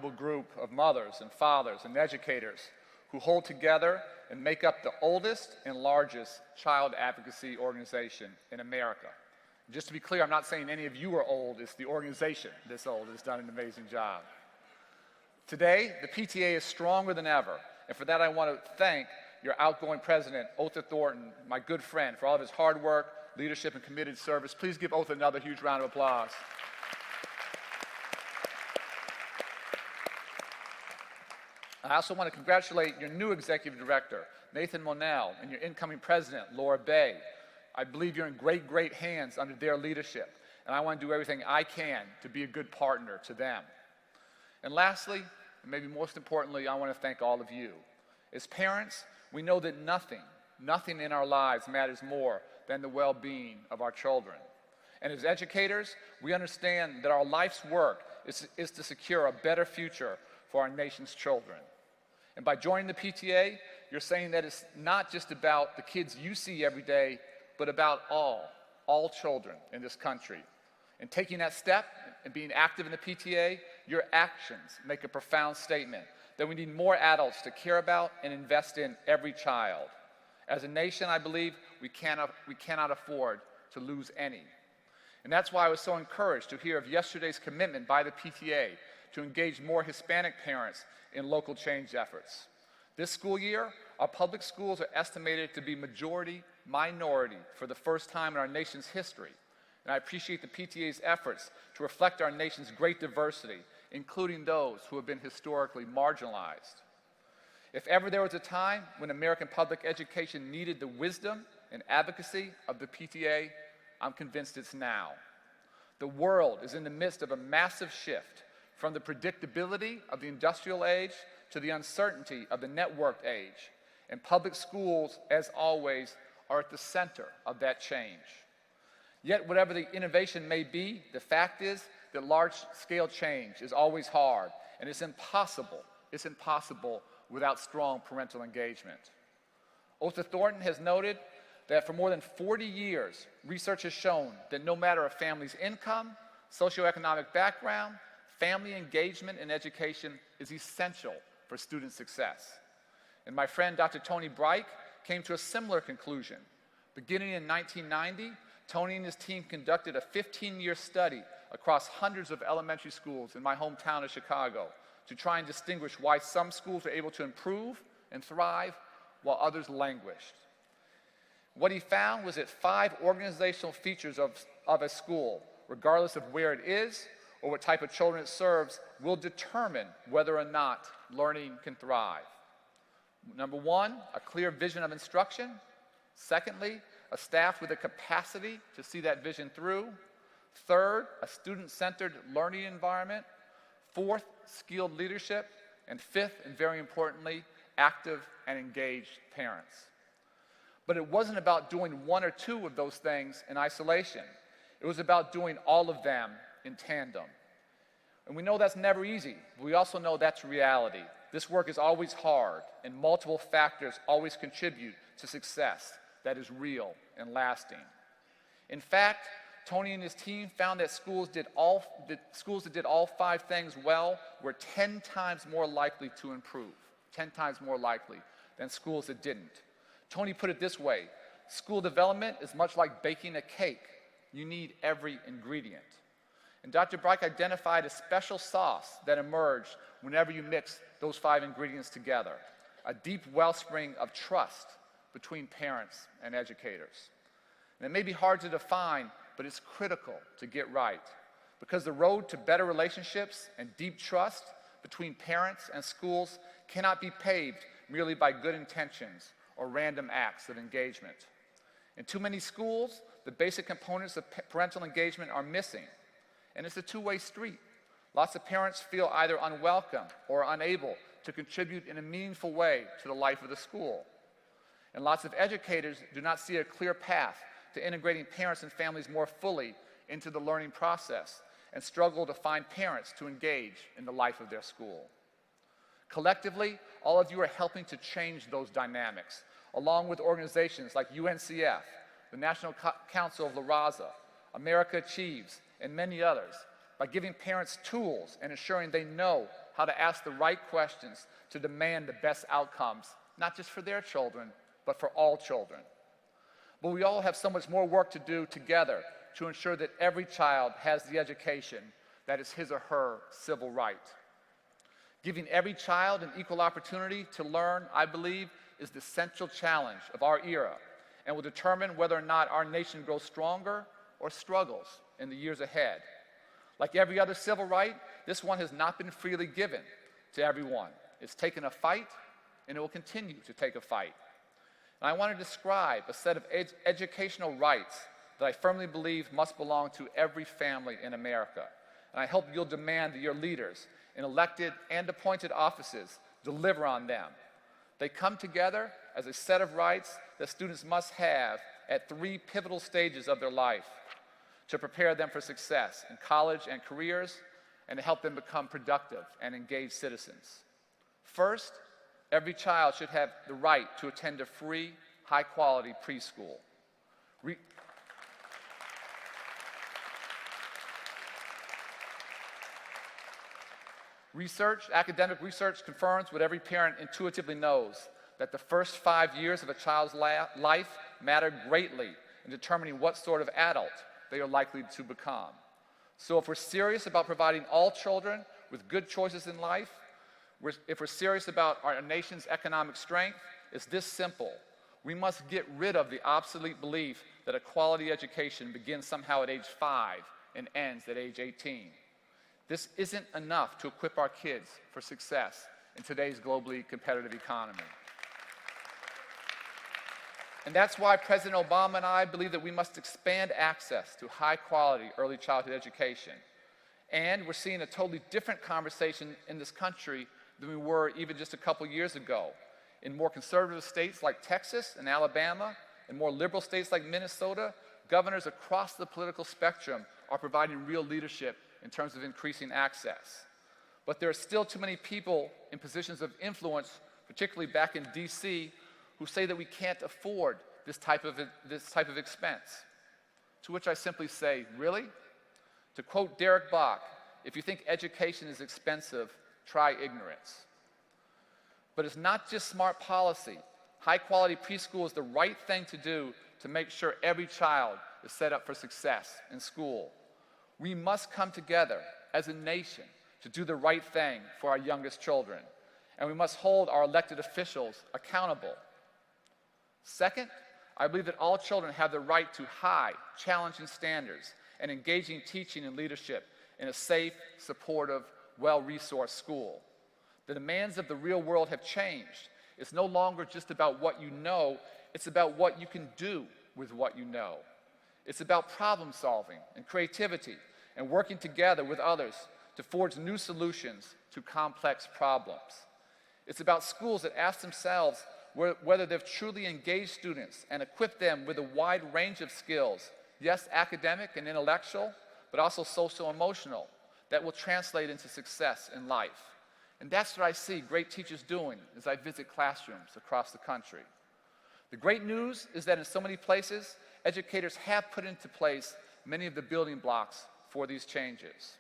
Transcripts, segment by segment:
remarkable group of mothers and fathers and educators who hold together and make up the oldest and largest child advocacy organization in America. Just to be clear, I'm not saying any of you are old, it's the organization this old has done an amazing job. Today, the PTA is stronger than ever, and for that I want to thank your outgoing president, Otha Thornton, my good friend, for all of his hard work, leadership, and committed service. Please give Otha another huge round of applause. I also want to congratulate your new executive director, Nathan Monell, and your incoming president, Laura Bay. I believe you're in great, great hands under their leadership, and I want to do everything I can to be a good partner to them. And lastly, and maybe most importantly, I want to thank all of you. As parents, we know that nothing in our lives matters more than the well-being of our children. And as educators, we understand that our life's work is to secure a better future for our nation's children. And by joining the PTA, you're saying that it's not just about the kids you see every day, but about all children in this country. And taking that step and being active in the PTA, your actions make a profound statement that we need more adults to care about and invest in every child. As a nation, I believe we cannot afford to lose any. And that's why I was so encouraged to hear of yesterday's commitment by the PTA to engage more Hispanic parents in local change efforts. This school year, our public schools are estimated to be majority-minority for the first time in our nation's history. And I appreciate the PTA's efforts to reflect our nation's great diversity, including those who have been historically marginalized. If ever there was a time when American public education needed the wisdom and advocacy of the PTA, I'm convinced it's now. The world is in the midst of a massive shift from the predictability of the industrial age to the uncertainty of the networked age. And public schools, as always, are at the center of that change. Yet, whatever the innovation may be, the fact is that large-scale change is always hard, and it's impossible without strong parental engagement. Otha Thornton has noted that for more than 40 years, research has shown that no matter a family's income, socioeconomic background, family engagement in education is essential for student success. And my friend Dr. Tony Bright came to a similar conclusion. Beginning in 1990, Tony and his team conducted a 15-year study across hundreds of elementary schools in my hometown of Chicago to try and distinguish why some schools were able to improve and thrive while others languished. What he found was that 5 organizational features of a school, regardless of where it is or what type of children it serves, will determine whether or not learning can thrive. Number 1, a clear vision of instruction. Secondly, a staff with the capacity to see that vision through. Third, a student-centered learning environment. Fourth, skilled leadership. And fifth, and very importantly, active and engaged parents. But it wasn't about doing 1 or 2 of those things in isolation. It was about doing all of them in tandem. And we know that's never easy, but we also know that's reality. This work is always hard, and multiple factors always contribute to success that is real and lasting. In fact, Tony and his team found that schools that did all 5 things well were 10 times more likely to improve, 10 times more likely than schools that didn't. Tony put it this way: school development is much like baking a cake. You need every ingredient. And Dr. Bright identified a special sauce that emerged whenever you mix those 5 ingredients together, a deep wellspring of trust between parents and educators. And it may be hard to define, but it's critical to get right, because the road to better relationships and deep trust between parents and schools cannot be paved merely by good intentions or random acts of engagement. In too many schools, the basic components of parental engagement are missing, and it's a two-way street. Lots of parents feel either unwelcome or unable to contribute in a meaningful way to the life of the school. And lots of educators do not see a clear path to integrating parents and families more fully into the learning process, and struggle to find parents to engage in the life of their school. Collectively, all of you are helping to change those dynamics, along with organizations like UNCF, the National Council of La Raza, America Achieves, and many others, by giving parents tools and ensuring they know how to ask the right questions to demand the best outcomes, not just for their children, but for all children. But we all have so much more work to do together to ensure that every child has the education that is his or her civil right. Giving every child an equal opportunity to learn, I believe, is the central challenge of our era and will determine whether or not our nation grows stronger or struggles in the years ahead. Like every other civil right, this one has not been freely given to everyone. It's taken a fight, and it will continue to take a fight. And I want to describe a set of educational rights that I firmly believe must belong to every family in America. And I hope you'll demand that your leaders in elected and appointed offices deliver on them. They come together as a set of rights that students must have at 3 pivotal stages of their life to prepare them for success in college and careers and to help them become productive and engaged citizens. First, every child should have the right to attend a free, high-quality preschool. Academic research confirms what every parent intuitively knows, that the first 5 years of a child's life matter greatly in determining what sort of adult they are likely to become. So if we're serious about providing all children with good choices in life, if we're serious about our nation's economic strength, it's this simple. We must get rid of the obsolete belief that a quality education begins somehow at age 5 and ends at age 18. This isn't enough to equip our kids for success in today's globally competitive economy. And that's why President Obama and I believe that we must expand access to high-quality early childhood education. And we're seeing a totally different conversation in this country than we were even just a couple years ago. In more conservative states like Texas and Alabama, and more liberal states like Minnesota, governors across the political spectrum are providing real leadership in terms of increasing access. But there are still too many people in positions of influence, particularly back in DC, who say that we can't afford this type of expense. To which I simply say, really? To quote Derek Bach, if you think education is expensive, try ignorance. But it's not just smart policy. High-quality preschool is the right thing to do to make sure every child is set up for success in school. We must come together as a nation to do the right thing for our youngest children, and we must hold our elected officials accountable. Second, I believe that all children have the right to high, challenging standards and engaging teaching and leadership in a safe, supportive, well-resourced school. The demands of the real world have changed. It's no longer just about what you know, it's about what you can do with what you know. It's about problem solving and creativity and working together with others to forge new solutions to complex problems. It's about schools that ask themselves whether they've truly engaged students and equipped them with a wide range of skills, yes, academic and intellectual, but also social-emotional, that will translate into success in life. And that's what I see great teachers doing as I visit classrooms across the country. The great news is that in so many places, educators have put into place many of the building blocks for these changes.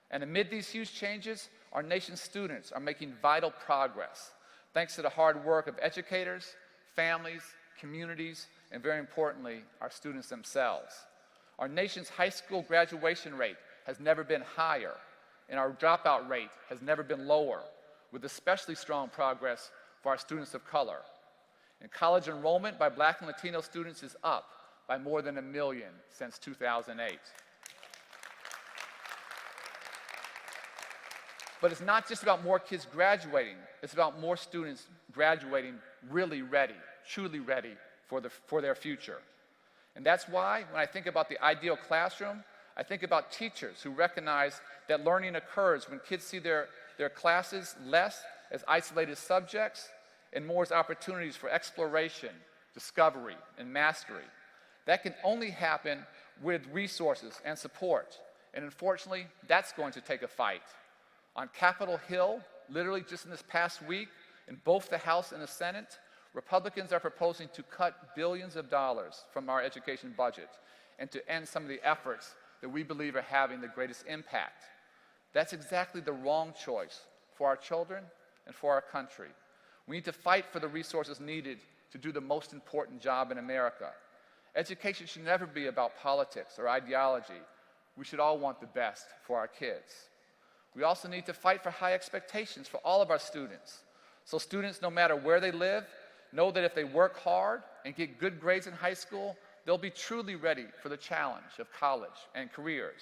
And amid these huge changes, our nation's students are making vital progress, thanks to the hard work of educators, families, communities, and very importantly, our students themselves. Our nation's high school graduation rate has never been higher, and our dropout rate has never been lower, with especially strong progress for our students of color. And college enrollment by Black and Latino students is up by more than 1 million since 2008. But it's not just about more kids graduating, it's about more students graduating really ready, truly ready for their future. And that's why, when I think about the ideal classroom, I think about teachers who recognize that learning occurs when kids see their classes less as isolated subjects and more as opportunities for exploration, discovery, and mastery. That can only happen with resources and support. And unfortunately, that's going to take a fight. On Capitol Hill, literally just in this past week, in both the House and the Senate, Republicans are proposing to cut billions of dollars from our education budget and to end some of the efforts that we believe are having the greatest impact. That's exactly the wrong choice for our children and for our country. We need to fight for the resources needed to do the most important job in America. Education should never be about politics or ideology. We should all want the best for our kids. We also need to fight for high expectations for all of our students. So students, no matter where they live, know that if they work hard and get good grades in high school, they'll be truly ready for the challenge of college and careers.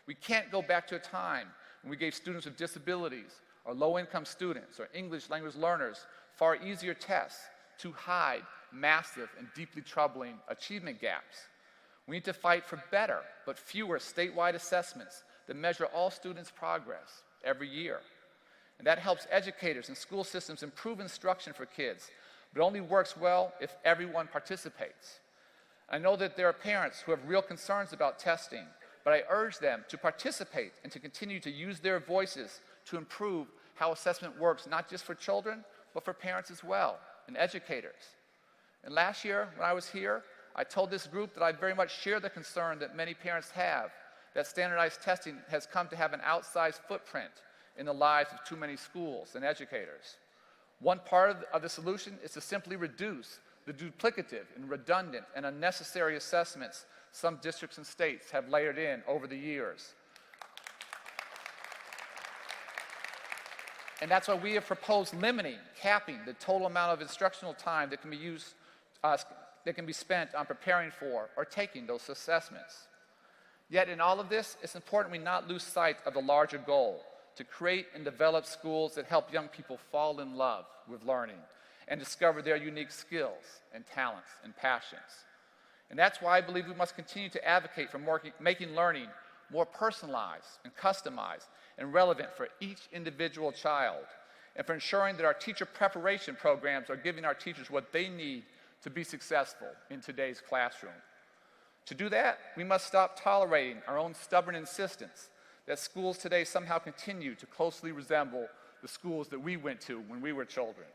We can't go back to a time when we gave students with disabilities or low-income students or English language learners far easier tests to hide massive and deeply troubling achievement gaps. We need to fight for better but fewer statewide assessments that measure all students' progress every year. And that helps educators and school systems improve instruction for kids, but only works well if everyone participates. I know that there are parents who have real concerns about testing, but I urge them to participate and to continue to use their voices to improve how assessment works, not just for children, but for parents as well, and educators. And last year, when I was here, I told this group that I very much share the concern that many parents have that standardized testing has come to have an outsized footprint in the lives of too many schools and educators. One part of the solution is to simply reduce the duplicative and redundant and unnecessary assessments some districts and states have layered in over the years. And that's why we have proposed limiting, capping the total amount of instructional time that can be spent on preparing for or taking those assessments. Yet in all of this, it's important we not lose sight of the larger goal, to create and develop schools that help young people fall in love with learning and discover their unique skills and talents and passions. And that's why I believe we must continue to advocate for making learning more personalized and customized and relevant for each individual child, and for ensuring that our teacher preparation programs are giving our teachers what they need to be successful in today's classroom. To do that, we must stop tolerating our own stubborn insistence that schools today somehow continue to closely resemble the schools that we went to when we were children.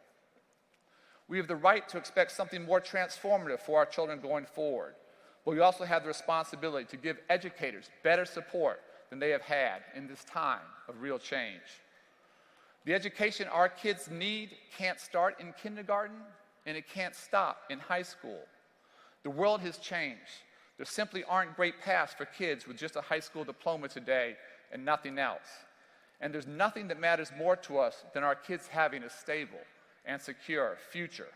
We have the right to expect something more transformative for our children going forward, but we also have the responsibility to give educators better support than they have had in this time of real change. The education our kids need can't start in kindergarten, and it can't stop in high school. The world has changed. There simply aren't great paths for kids with just a high school diploma today and nothing else. And there's nothing that matters more to us than our kids having a stable and secure future.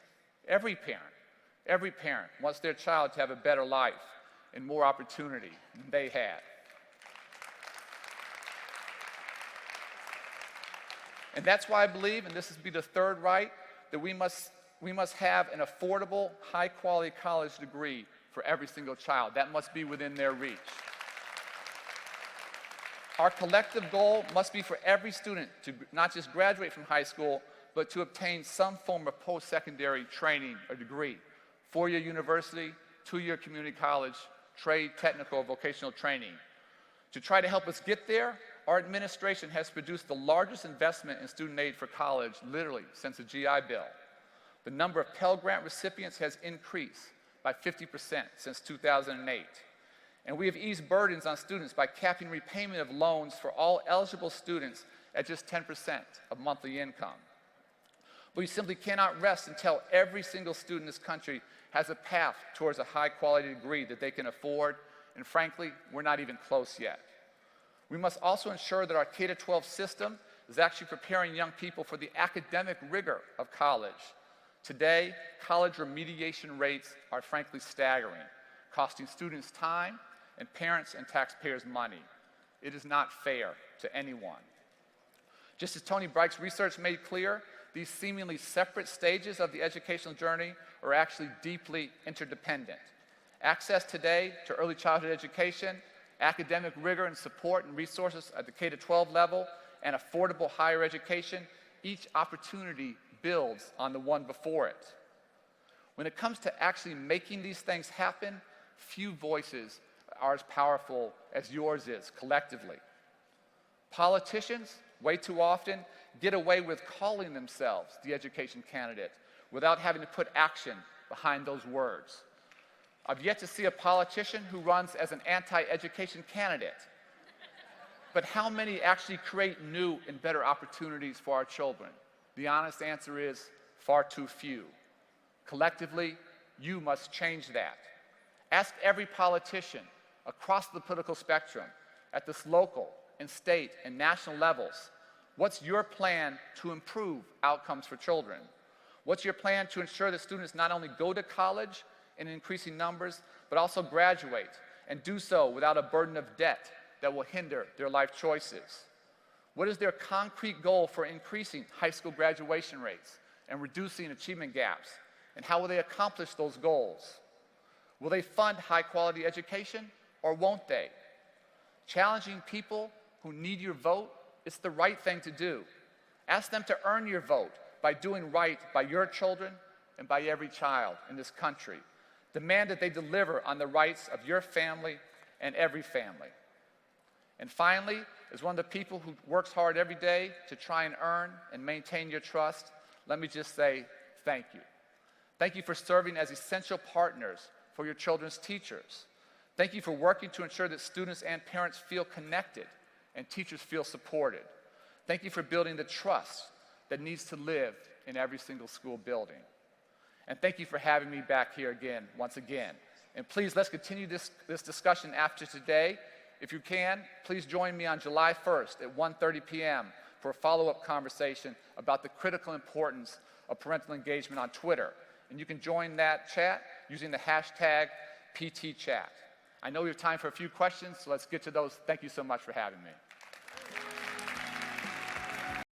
Every parent wants their child to have a better life and more opportunity than they had. And that's why I believe, and this is be the third right, that we must have an affordable, high-quality college degree for every single child. That must be within their reach. Our collective goal must be for every student to not just graduate from high school, but to obtain some form of post-secondary training or degree. 4-year university, 2-year community college, trade, technical, or vocational training. To try to help us get there, our administration has produced the largest investment in student aid for college, literally, since the GI Bill. The number of Pell Grant recipients has increased by 50% since 2008. And we have eased burdens on students by capping repayment of loans for all eligible students at just 10% of monthly income. But we simply cannot rest until every single student in this country has a path towards a high-quality degree that they can afford, and frankly, we're not even close yet. We must also ensure that our K-12 system is actually preparing young people for the academic rigor of college. Today, college remediation rates are frankly staggering, costing students time and parents and taxpayers money. It is not fair to anyone. Just as Tony Bright's research made clear, these seemingly separate stages of the educational journey are actually deeply interdependent. Access today to early childhood education, academic rigor and support and resources at the K-12 level, and affordable higher education, each opportunity builds on the one before it. When it comes to actually making these things happen, few voices are as powerful as yours is collectively. Politicians, way too often, get away with calling themselves the education candidate without having to put action behind those words. I've yet to see a politician who runs as an anti-education candidate. but how many actually create new and better opportunities for our children? The honest answer is far too few. Collectively, you must change that. Ask every politician across the political spectrum, at this local and state and national levels, what's your plan to improve outcomes for children? What's your plan to ensure that students not only go to college in increasing numbers, but also graduate and do so without a burden of debt that will hinder their life choices? What is their concrete goal for increasing high school graduation rates and reducing achievement gaps? And how will they accomplish those goals? Will they fund high-quality education, or won't they? Challenging people who need your vote is the right thing to do. Ask them to earn your vote by doing right by your children and by every child in this country. Demand that they deliver on the rights of your family and every family. And finally, as one of the people who works hard every day to try and earn and maintain your trust, let me just say thank you. Thank you for serving as essential partners for your children's teachers. Thank you for working to ensure that students and parents feel connected and teachers feel supported. Thank you for building the trust that needs to live in every single school building. And thank you for having me back here again, once again. And please, let's continue this discussion after today. If you can, please join me on July 1st at 1:30 p.m. for a follow-up conversation about the critical importance of parental engagement on Twitter. And you can join that chat using the hashtag #PTChat. I know we have time for a few questions, so let's get to those. Thank you so much for having me.